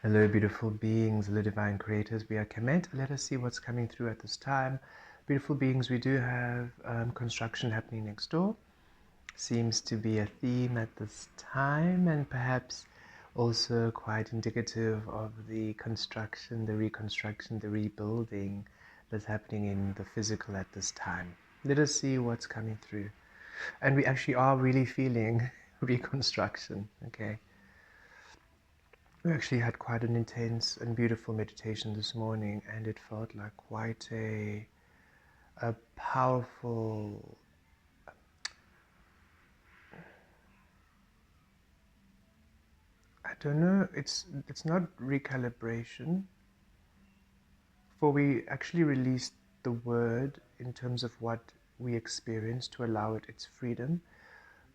Hello, beautiful beings, hello, divine creators. We are Kemet. Let us see what's coming through at this time. Beautiful beings, we do have construction happening next door. Seems to be a theme at this time, and perhaps also quite indicative of the construction, the reconstruction, the rebuilding that's happening in the physical at this time. Let us see what's coming through. And we actually are really feeling reconstruction, okay? We actually had quite an intense and beautiful meditation this morning, and it felt like quite a powerful, I don't know, it's not recalibration, for we actually released the word in terms of what we experience to allow it its freedom,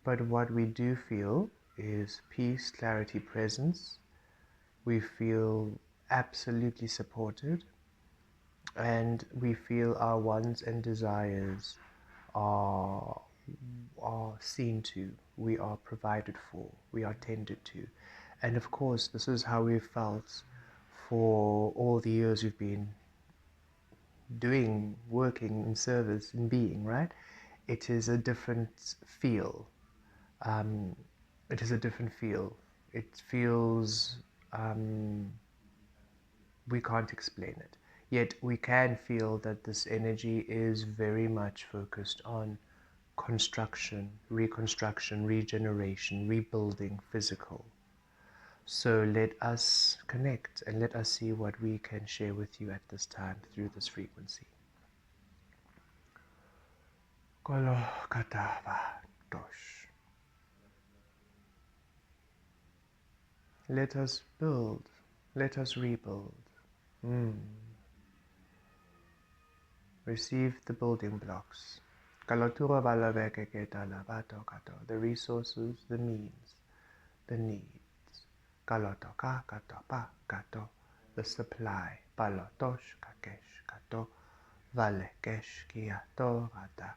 but what we do feel is peace, clarity, presence. We feel absolutely supported, and we feel our wants and desires are seen to, we are provided for, we are tended to. And of course, this is how we've felt for all the years we've been doing, working in service, in being, right? It is a different feel. Um, it is a different feel. It feels, we can't explain it. Yet we can feel that this energy is very much focused on construction, reconstruction, regeneration, rebuilding, physical. So let us connect and let us see what we can share with you at this time through this frequency. Kolo katava dosh. Let us build. Let us rebuild. Receive the building blocks. Kalotura balaveke ketalabato kato. The resources, the means, the needs. Kalotoka katopa kato. The supply. Palotosh kakesh kato. Valekesh kiato rata.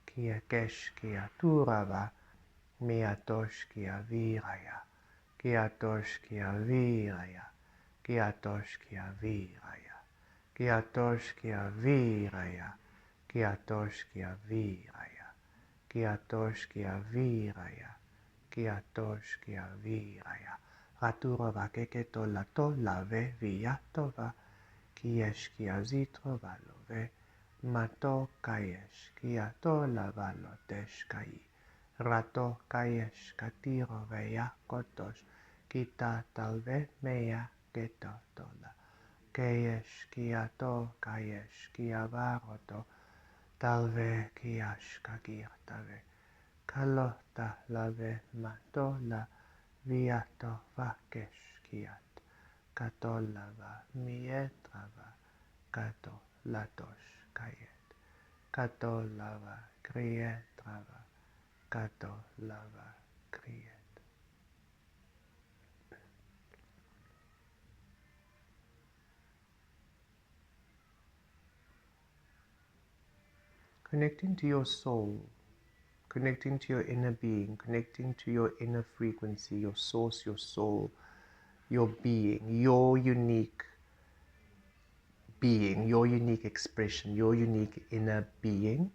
Kiakesh kiaturava. Miatosh kiaviraya. Kiatosh kiaviraya. Kiatosh kiaviraya. Kiatosh kiaviraya. Kiatosh kiaviraya. Kiatosh kiaviraya. Kiatosh kiaviraya. Raturava keketo lato lave viatova. Kiesh kiazitro valove. Mato kayesh kiato lavalo teshkai. Rato kayesh katiro veya kotosh. Kita talve meya ketotola. Kayesh kiato kayesh kiavaroto. Talve kiash kagirtave. Kalota lave matola. Viato vakesh kiat. Katolava mietrava. Kato latosh kayet. Katolava krietrava. Katolava kriet. Connecting to your soul, connecting to your inner being, connecting to your inner frequency, your source, your soul, your being, your unique being, your unique expression, your unique inner being.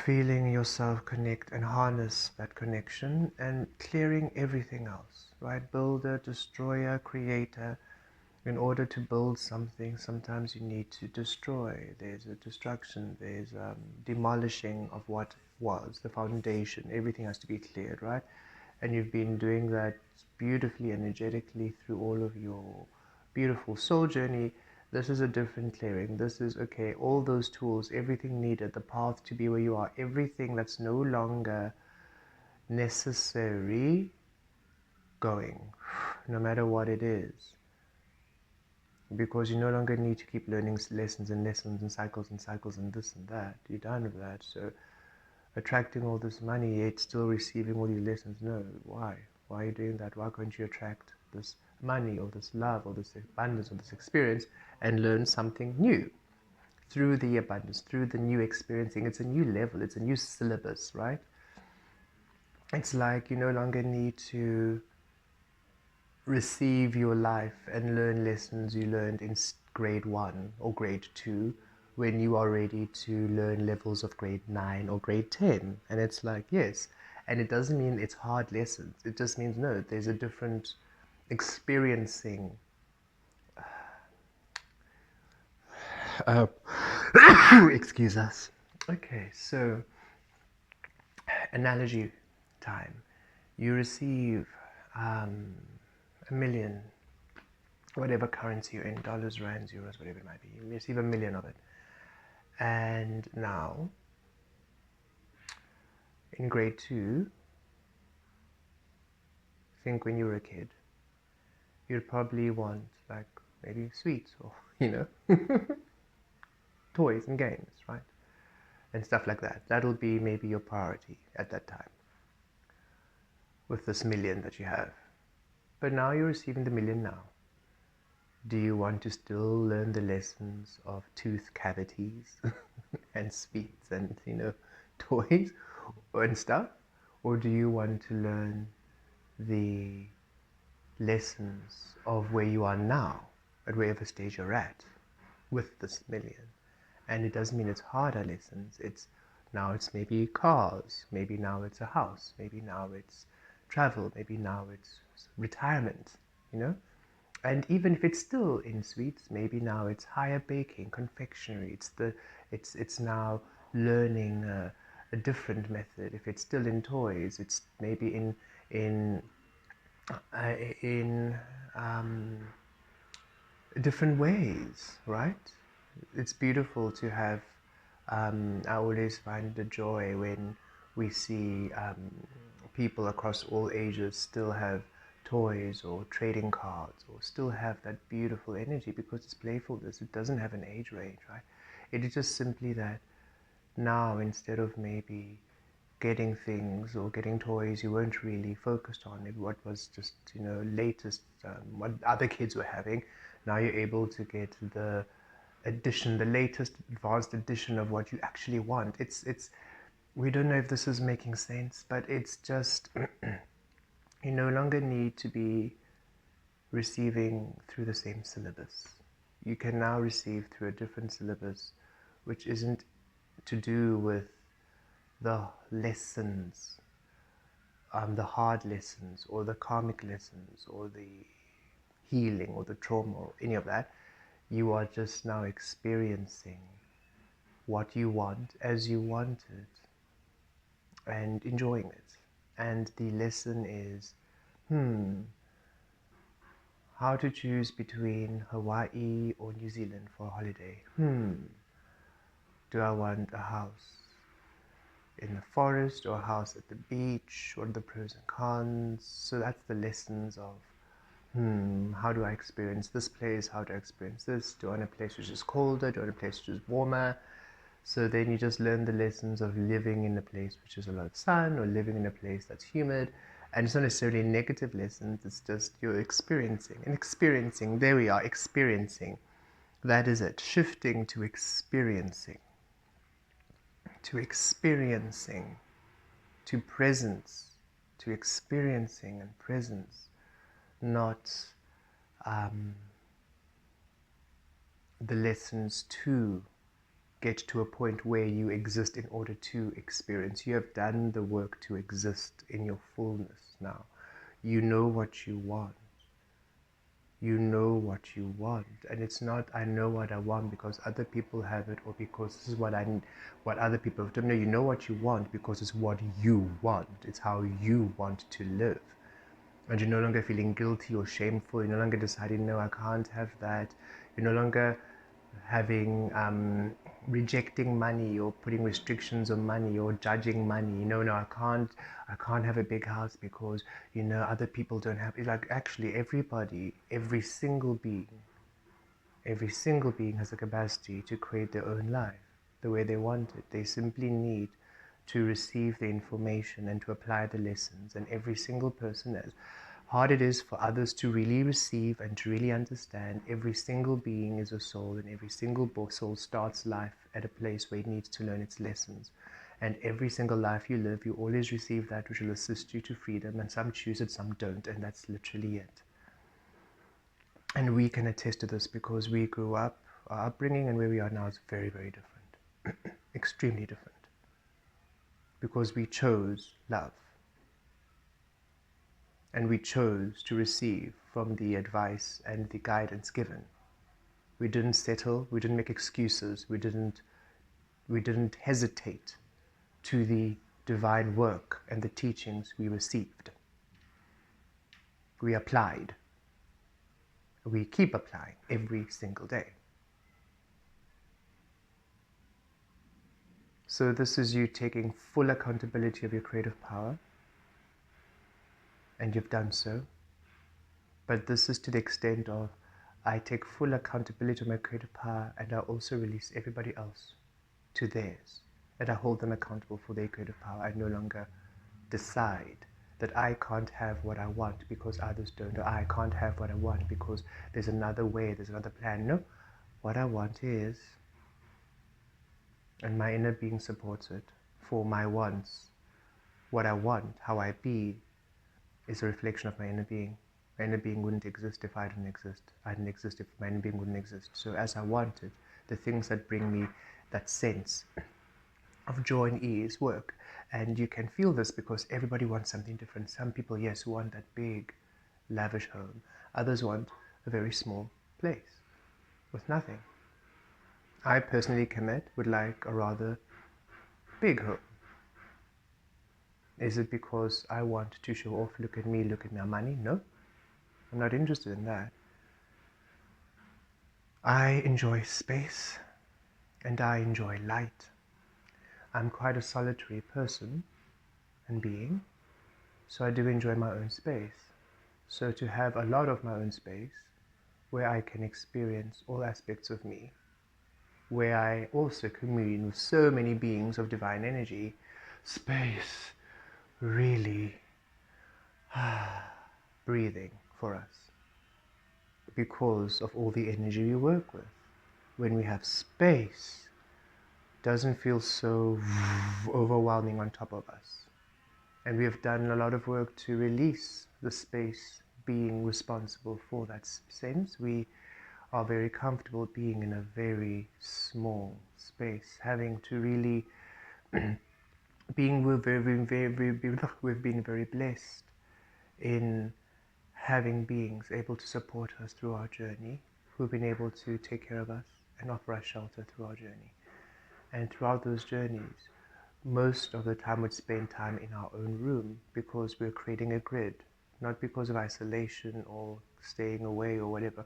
Feeling yourself connect and harness that connection and clearing everything else, right? Builder, destroyer, creator. In order to build something, sometimes you need to destroy. There's a destruction, there's demolishing of what was, the foundation. Everything has to be cleared, right? And you've been doing that beautifully, energetically through all of your beautiful soul journey. This is a different clearing. This is, okay, all those tools, everything needed, the path to be where you are, everything that's no longer necessary going, no matter what it is. Because you no longer need to keep learning lessons and lessons and cycles and this and that. You're done with that. So attracting all this money yet still receiving all these lessons, no. Why? Why are you doing that? Why can't you attract this money or this love or this abundance or this experience and learn something new through the abundance, through the new experiencing? It's a new level. It's a new syllabus, right? It's like you no longer need to receive your life and learn lessons you learned in grade 1 or grade 2 when you are ready to learn levels of grade 9 or grade 10. And it's like, yes. And it doesn't mean it's hard lessons. It just means, no, there's a different experiencing. Uh, excuse us. Okay, so analogy time. You receive a million, whatever currency you're in, dollars, rands, euros, whatever it might be. You receive a million of it. And now, in grade 2, think when you were a kid, you'd probably want like maybe sweets or, toys and games, right? And stuff like that. That'll be maybe your priority at that time with this million that you have. But now you're receiving the million now. Do you want to still learn the lessons of tooth cavities and sweets and, toys and stuff? Or do you want to learn the lessons of where you are now, at wherever stage you're at, with this million? And it doesn't mean it's harder lessons. Now it's maybe cars, maybe now it's a house, maybe now it's travel, maybe now it's retirement, And even if it's still in sweets, maybe now it's higher baking, confectionery. It's now learning a different method. If it's still in toys, it's maybe in different ways, right? It's beautiful to have. I always find the joy when we see people across all ages still have toys or trading cards or still have that beautiful energy because it's playfulness. It doesn't have an age range, right? It is just simply that now, instead of maybe getting things or getting toys you weren't really focused on, maybe what was just latest, what other kids were having, now you're able to get the latest advanced edition of what you actually want. It's we don't know if this is making sense, but it's just you no longer need to be receiving through the same syllabus. You can now receive through a different syllabus, which isn't to do with the lessons, the hard lessons, or the karmic lessons, or the healing, or the trauma, or any of that. You are just now experiencing what you want as you want it and enjoying it. And the lesson is, how to choose between Hawaii or New Zealand for a holiday. Do I want a house in the forest or a house at the beach? What are the pros and cons? So that's the lessons of how do I experience this place? How do I experience this? Do I want a place which is colder? Do I want a place which is warmer? So then you just learn the lessons of living in a place which is a lot of sun or living in a place that's humid. And it's not necessarily negative lessons, it's just you're experiencing. And experiencing, there we are, experiencing. That is it, shifting to experiencing. To experiencing, to presence, to experiencing and presence, not the lessons to get to a point where you exist in order to experience. You have done the work to exist in your fullness now. You know what you want. You know what you want. And it's not, I know what I want because other people have it or because this is what I need, what other people have done. No, you know what you want because it's what you want. It's how you want to live. And you're no longer feeling guilty or shameful. You're no longer deciding, no, I can't have that. You're no longer having rejecting money or putting restrictions on money or judging money. No, I can't have a big house because other people don't have it. Like, actually, everybody, every single being has the capacity to create their own life the way they want it. They simply need to receive the information and to apply the lessons. And every single person, as hard it is for others to really receive and to really understand, every single being is a soul, and every single soul starts life at a place where it needs to learn its lessons. And every single life you live, you always receive that which will assist you to freedom, and some choose it, some don't, and that's literally it. And we can attest to this because we grew up, our upbringing and where we are now is very, very different. Extremely different. Because we chose love. And we chose to receive from the advice and the guidance given. We didn't settle, we didn't make excuses, we didn't hesitate to the divine work and the teachings we received. We applied. We keep applying every single day. So this is you taking full accountability of your creative power, and you've done so. But this is to the extent of, I take full accountability of my creative power, and I also release everybody else to theirs. And I hold them accountable for their creative power. I no longer decide that I can't have what I want because others don't, or I can't have what I want because there's another way, there's another plan. No, what I want is, and my inner being supports it, for my wants. What I want, how I be, is a reflection of my inner being. My inner being wouldn't exist if I didn't exist. I didn't exist if my inner being wouldn't exist. So as I want it, the things that bring me that sense of joy and ease work. And you can feel this because everybody wants something different. Some people, yes, want that big, lavish home. Others want a very small place with nothing. I personally, Kemet, would like a rather big home. Is it because I want to show off, look at me, look at my money? No, I'm not interested in that. I enjoy space and I enjoy light. I'm quite a solitary person and being, so I do enjoy my own space. So to have a lot of my own space where I can experience all aspects of me, where I also commune with so many beings of divine energy, space really breathing for us because of all the energy we work with. When we have space, it doesn't feel so overwhelming on top of us. And we have done a lot of work to release the space being responsible for that sense. We are very comfortable being in a very small space, having to really we've been very blessed in having beings able to support us through our journey, who've been able to take care of us and offer us shelter through our journey. And throughout those journeys, most of the time we'd spend time in our own room because we're creating a grid, not because of isolation or staying away or whatever.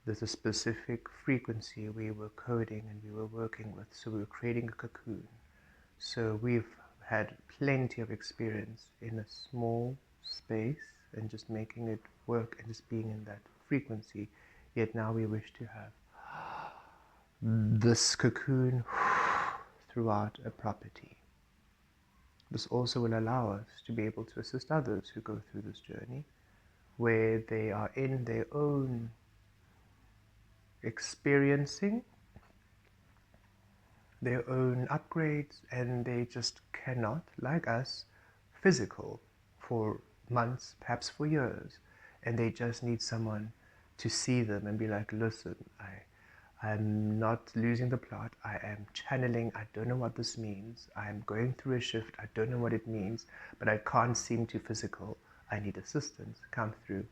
There's a specific frequency we were coding and we were working with, so we were creating a cocoon. So we've had plenty of experience in a small space and just making it work and just being in that frequency. Yet now we wish to have this cocoon throughout a property. This also will allow us to be able to assist others who go through this journey, where they are in their own experiencing their own upgrades, and they just cannot, like us, physical for months, perhaps for years, and they just need someone to see them and be like, listen, I'm not losing the plot, I am channeling, I don't know what this means, I am going through a shift, I don't know what it means, but I can't seem to physical, I need assistance, come through.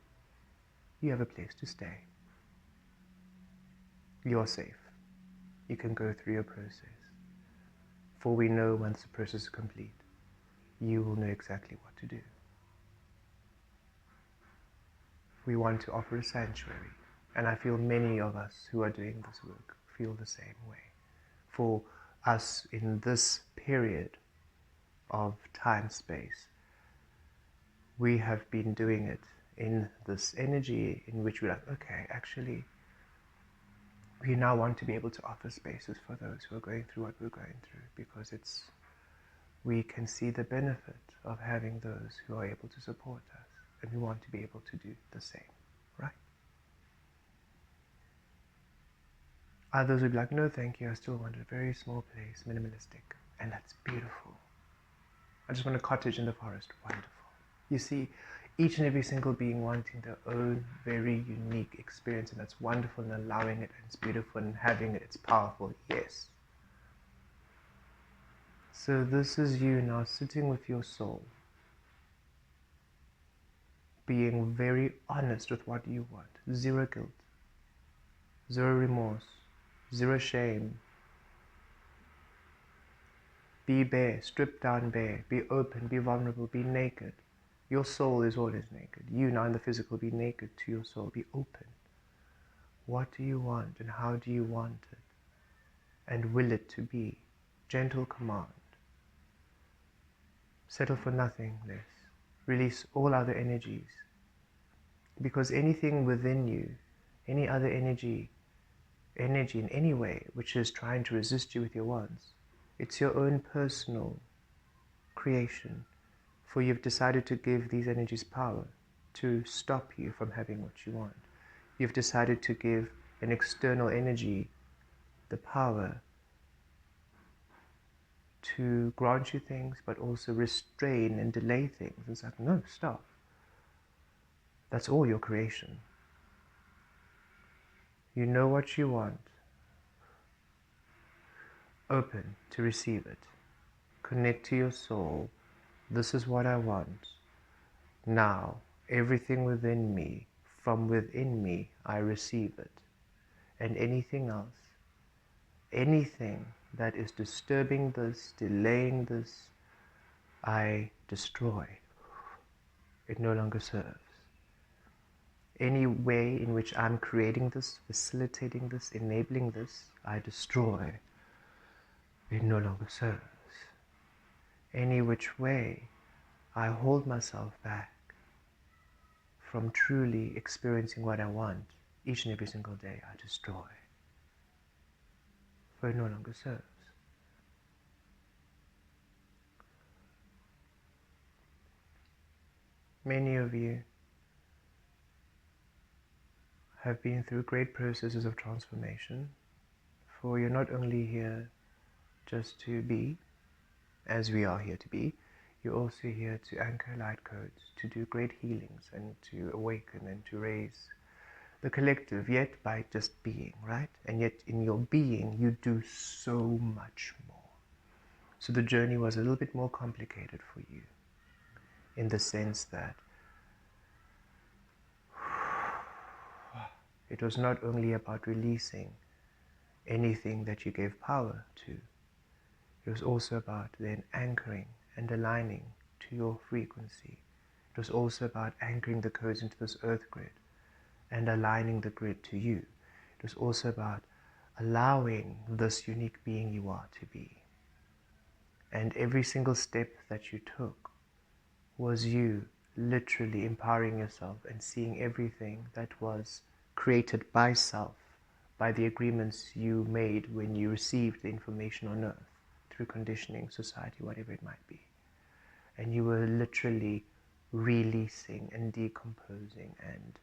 You have a place to stay. You're safe. You can go through your process. For we know once the process is complete, you will know exactly what to do. We want to offer a sanctuary, and I feel many of us who are doing this work feel the same way. For us in this period of time-space, we have been doing it in this energy in which we're like, okay, actually, we now want to be able to offer spaces for those who are going through what we're going through, because we can see the benefit of having those who are able to support us, and we want to be able to do the same, right? Others would be like, no thank you, I still want a very small place, minimalistic, and that's beautiful. I just want a cottage in the forest, wonderful. You see, Each and every single being wanting their own very unique experience, and that's wonderful, and allowing it, and it's beautiful, and having it, it's powerful, yes. So this is you now sitting with your soul, being very honest with what you want. Zero guilt, zero remorse, zero shame. Be bare, strip down bare, be open, be vulnerable, be naked. Your soul is always naked. You now in the physical, be naked to your soul, be open. What do you want and how do you want it? And will it to be? Gentle command. Settle for nothing less. Release all other energies. Because anything within you, any other energy in any way, which is trying to resist you with your wants, it's your own personal creation. For you've decided to give these energies power to stop you from having what you want. You've decided to give an external energy the power to grant you things, but also restrain and delay things. It's like, no, stop. That's all your creation. You know what you want. Open to receive it. Connect to your soul. This is what I want. Now, everything within me, from within me, I receive it. And anything else, anything that is disturbing this, delaying this, I destroy. It no longer serves. Any way in which I'm creating this, facilitating this, enabling this, I destroy. It no longer serves. Any which way I hold myself back from truly experiencing what I want, each and every single day I destroy. For it no longer serves. Many of you have been through great processes of transformation, for you're not only here just to be, as we are here to be, you're also here to anchor light codes, to do great healings, and to awaken and to raise the collective, yet by just being, right? And yet in your being, you do so much more. So the journey was a little bit more complicated for you, in the sense that it was not only about releasing anything that you gave power to, it was also about then anchoring and aligning to your frequency. It was also about anchoring the codes into this earth grid and aligning the grid to you. It was also about allowing this unique being you are to be. And every single step that you took was you literally empowering yourself and seeing everything that was created by self, by the agreements you made when you received the information on earth, through conditioning, society, whatever it might be. And you were literally releasing and decomposing and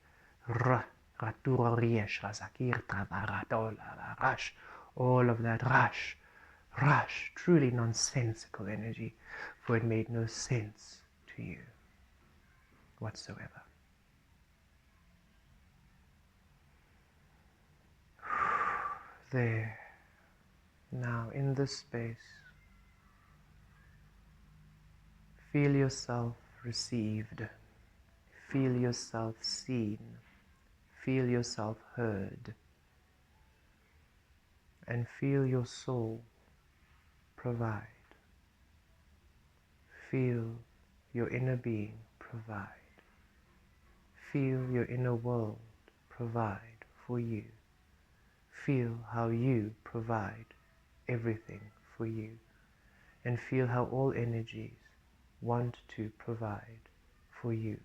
all of that rush, truly nonsensical energy, for it made no sense to you whatsoever. There. Now, in this space, feel yourself received. Feel yourself seen. Feel yourself heard. And feel your soul provide. Feel your inner being provide. Feel your inner world provide for you. Feel how you provide everything for you. And feel how all energies want to provide for you,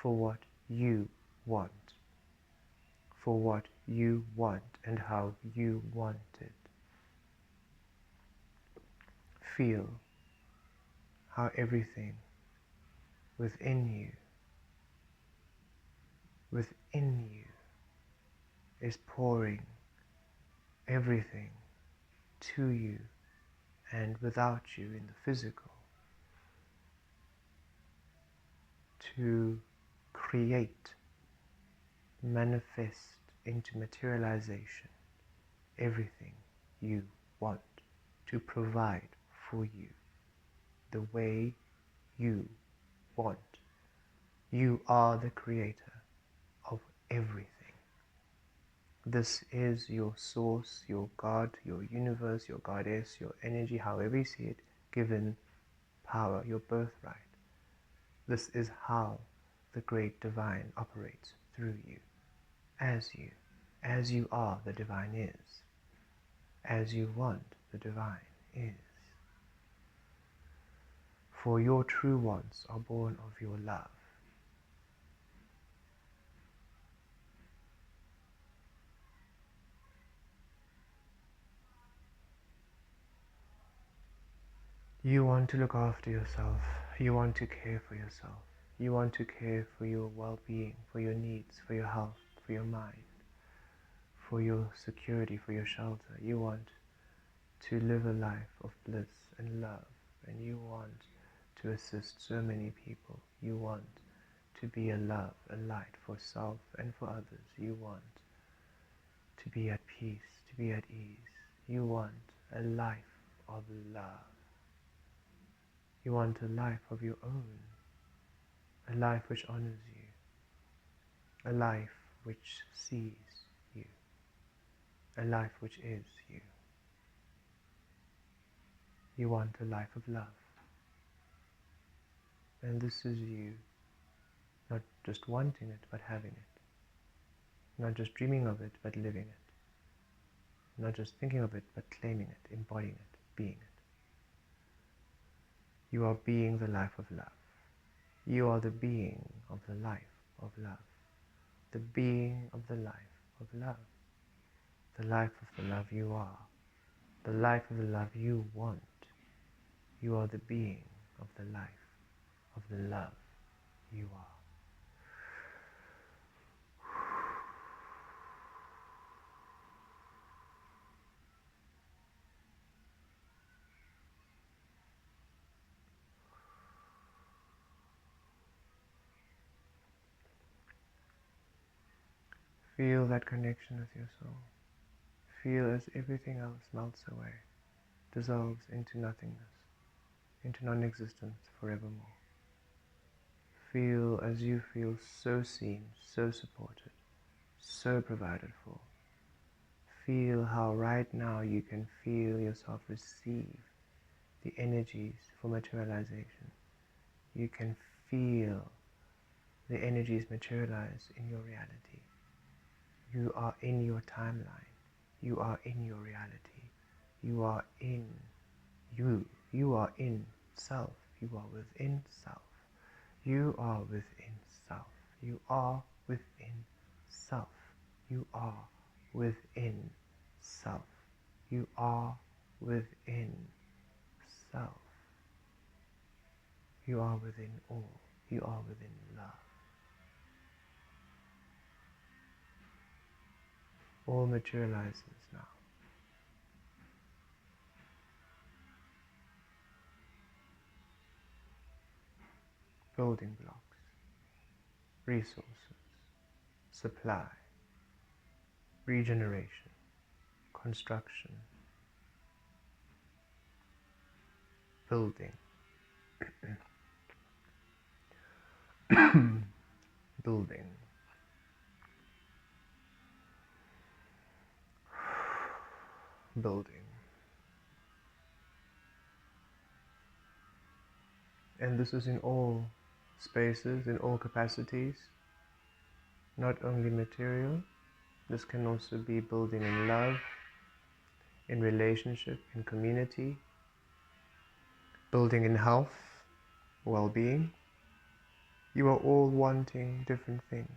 for what you want, for what you want and how you want it. Feel how everything within you is pouring everything to you and without you in the physical to create, manifest into materialization everything you want, to provide for you the way you want. You are the creator of everything. This is your source, your God, your universe, your goddess, your energy, however you see it, given power, your birthright. This is how the great divine operates through you, as you are, the divine is, as you want, the divine is. For your true wants are born of your love. You want to look after yourself. You want to care for yourself. You want to care for your well-being, for your needs, for your health, for your mind, for your security, for your shelter. You want to live a life of bliss and love, and you want to assist so many people. You want to be a love, a light for self and for others. You want to be at peace, to be at ease. You want a life of love. You want a life of your own, a life which honors you, a life which sees you, a life which is you. You want a life of love. And this is you, not just wanting it, but having it. Not just dreaming of it, but living it. Not just thinking of it, but claiming it, embodying it, being it. You are being the life of love. You are the being of the life of love. The being of the life of love. The life of the love you are. The life of the love you want. You are the being of the life of the love you are. Feel that connection with your soul. Feel as everything else melts away, dissolves into nothingness, into non-existence forevermore. Feel as you feel so seen, so supported, so provided for. Feel how right now you can feel yourself receive the energies for materialization. You can feel the energies materialize in your reality. You are in your timeline. You are in your reality. You are in you. You are in self. You are within self. You are within self. You are within self. You are within self. You are within self. You are within all. You are within love. All materializes now. Building blocks, resources, supply, regeneration, construction, building, building, building. And this is in all spaces, in all capacities, not only material. This can also be building in love, in relationship, in community, building in health, well-being. You are all wanting different things.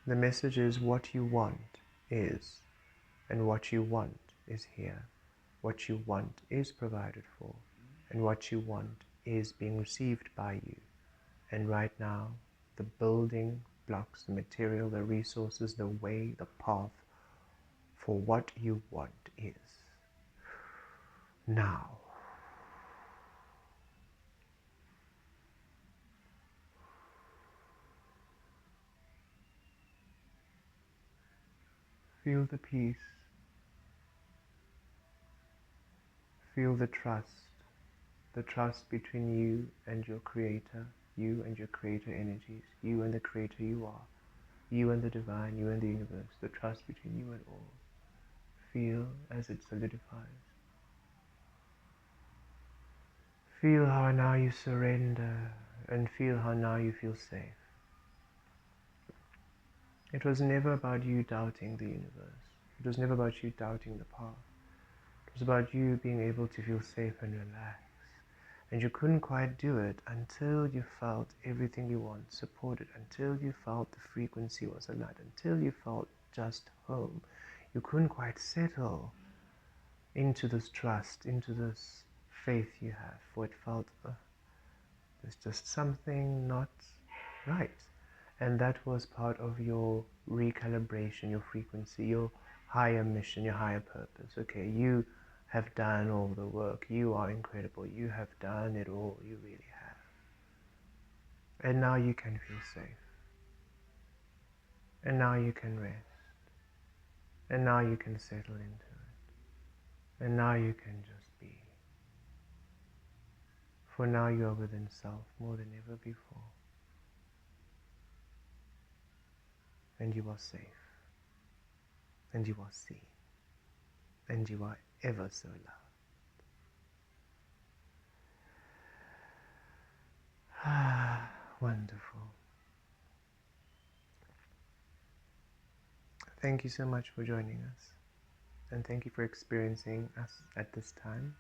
The message is what you want is, and what you want is here. What you want is provided for, and what you want is being received by you. And right now, the building blocks, the material, the resources, the way, the path for what you want is now. Feel the peace. Feel the trust between you and your Creator, you and your Creator energies, you and the Creator you are, you and the Divine, you and the Universe, the trust between you and all. Feel as it solidifies. Feel how now you surrender, and feel how now you feel safe. It was never about you doubting the universe. It was never about you doubting the path. It was about you being able to feel safe and relaxed. And you couldn't quite do it until you felt everything you want supported, until you felt the frequency was aligned, until you felt just home. You couldn't quite settle into this trust, into this faith you have, for it felt there's just something not right. And that was part of your recalibration, your frequency, your higher mission, your higher purpose. Okay, you have done all the work. You are incredible. You have done it all. You really have. And now you can feel safe. And now you can rest. And now you can settle into it. And now you can just be. For now you are within self more than ever before. And you are safe. And you are seen. And you are ever so loved. Ah, wonderful. Thank you so much for joining us. And thank you for experiencing us at this time.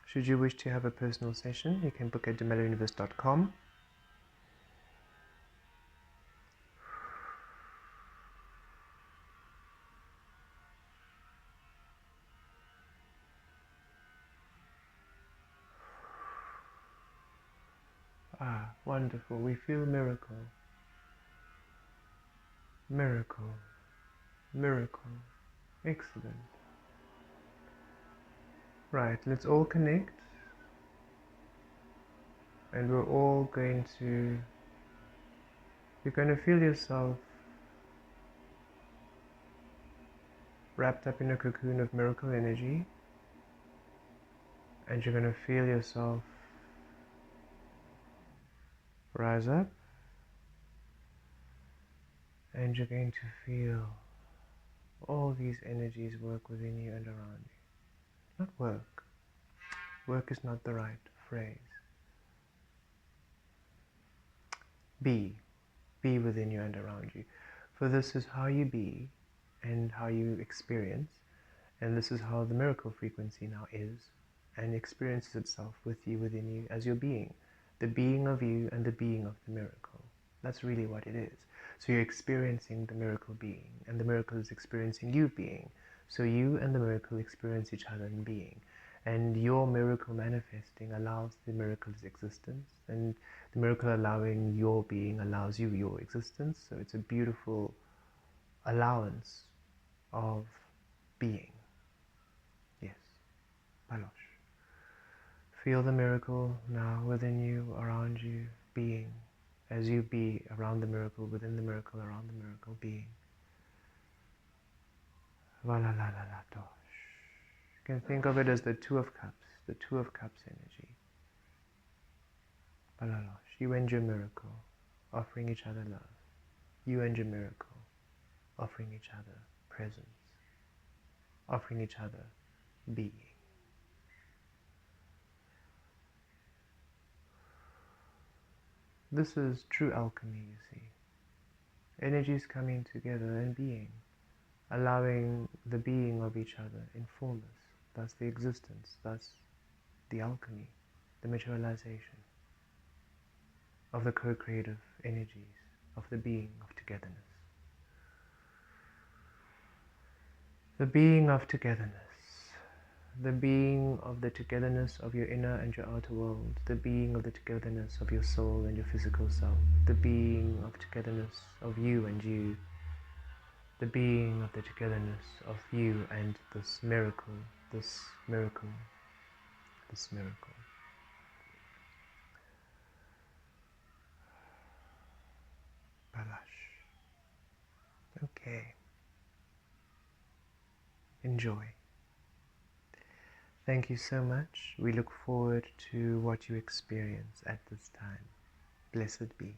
Should you wish to have a personal session, you can book at demellouniverse.com. Ah, wonderful. We feel miracle. Miracle. Miracle. Excellent. Right, let's all connect. And we're all going to... You're going to feel yourself wrapped up in a cocoon of miracle energy. And you're going to feel yourself rise up. And you're going to feel all these energies work within you and around you. Not work. Work is not the right phrase. Be. Be within you and around you. For this is how you be and how you experience. And this is how the miracle frequency now is and experiences itself with you, within you, as your being. The being of you and the being of the miracle. That's really what it is. So you're experiencing the miracle being, and the miracle is experiencing you being. So you and the miracle experience each other in being. And your miracle manifesting allows the miracle's existence, and the miracle allowing your being allows you your existence. So it's a beautiful allowance of being. Yes, Balosh. Feel the miracle now within you, around you, being. As you be around the miracle, within the miracle, around the miracle, being. Valalalatosh. You can think of it as the Two of Cups, the Two of Cups energy. Balalosh, you and your miracle, offering each other love. You and your miracle, offering each other presence. Offering each other being. This is true alchemy, you see. Energies coming together and being, allowing the being of each other in fullness, thus the existence, thus the alchemy, the materialization of the co-creative energies, of the being of togetherness. The being of togetherness. The being of the togetherness of your inner and your outer world, the being of the togetherness of your soul and your physical self, the being of togetherness of you and you, the being of the togetherness of you and this miracle, this miracle, this miracle. Balash. Okay. Okay. Enjoy. Thank you so much. We look forward to what you experience at this time. Blessed be.